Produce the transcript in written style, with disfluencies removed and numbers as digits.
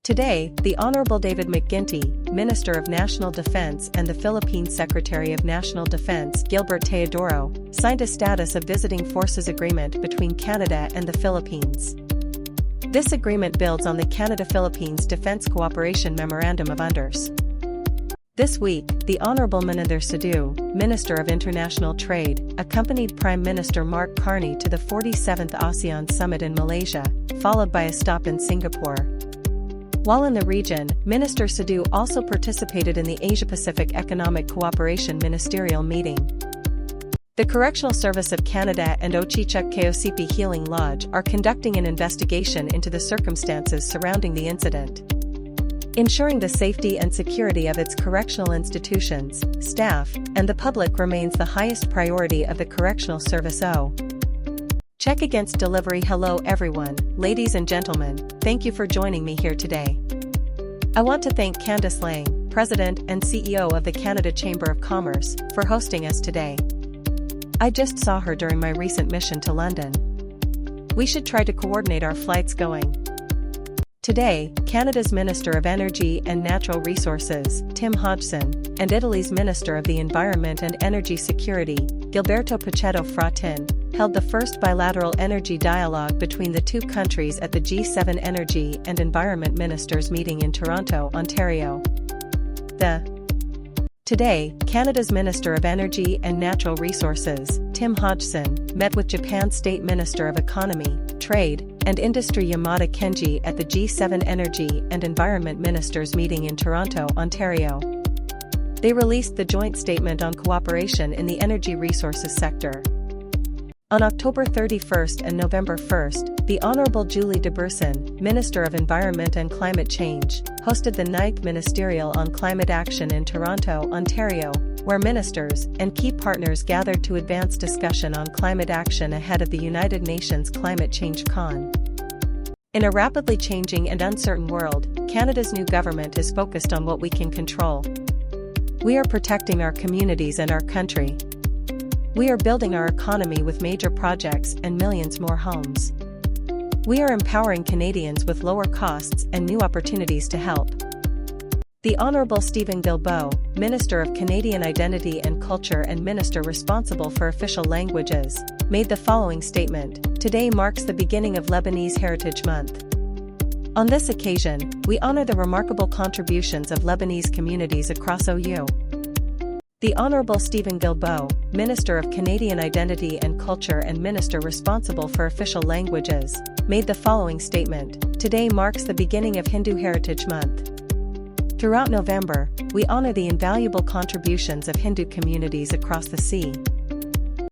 Today, the Honorable David McGuinty, Minister of National Defense, and the Philippine Secretary of National Defense, Gilbert Teodoro, signed a Status of Visiting Forces Agreement between Canada and the Philippines. This agreement builds on the Canada-Philippines Defense Cooperation Memorandum of Understanding. This week, the Honorable Manander Sidhu, Minister of International Trade, accompanied Prime Minister Mark Carney to the 47th ASEAN Summit in Malaysia, followed by a stop in Singapore. While in the region, Minister Sidhu also participated in the Asia-Pacific Economic Cooperation Ministerial Meeting. The Correctional Service of Canada and Ochichuk KOCP Healing Lodge are conducting an investigation into the circumstances surrounding the incident. Ensuring the safety and security of its correctional institutions, staff, and the public remains the highest priority of the Correctional Service. Check against delivery. Hello everyone, ladies and gentlemen, thank you for joining me here today. I want to thank Candice Lang, President and CEO of the Canada Chamber of Commerce, for hosting us today. I just saw her during my recent mission to London. We should try to coordinate our flights going. Today, Canada's Minister of Energy and Natural Resources, Tim Hodgson, and Italy's Minister of the Environment and Energy Security, Gilberto Pichetto Fratin, held the first bilateral energy dialogue between the two countries at the G7 Energy and Environment Ministers meeting in Toronto, Ontario. Today, Canada's Minister of Energy and Natural Resources, Tim Hodgson, met with Japan's State Minister of Economy, Trade, and Industry Yamada Kenji at the G7 Energy and Environment Ministers meeting in Toronto, Ontario. They released the joint statement on cooperation in the energy resources sector. On October 31 and November 1, the Honourable Julie Debrusin, Minister of Environment and Climate Change, hosted the 9th Ministerial on Climate Action in Toronto, Ontario, where ministers and key partners gathered to advance discussion on climate action ahead of the United Nations Climate Change Con. In a rapidly changing and uncertain world, Canada's new government is focused on what we can control. We are protecting our communities and our country. We are building our economy with major projects and millions more homes. We are empowering Canadians with lower costs and new opportunities to help. The Honourable Stephen Guilbeault, Minister of Canadian Identity and Culture and Minister responsible for official languages, made the following statement: "Today marks the beginning of Lebanese Heritage Month. On this occasion, we honour the remarkable contributions of Lebanese communities across OU." The Honourable Stephen Guilbeault, Minister of Canadian Identity and Culture and Minister responsible for official languages, made the following statement: "Today marks the beginning of Hindu Heritage Month. Throughout November, we honour the invaluable contributions of Hindu communities across the sea.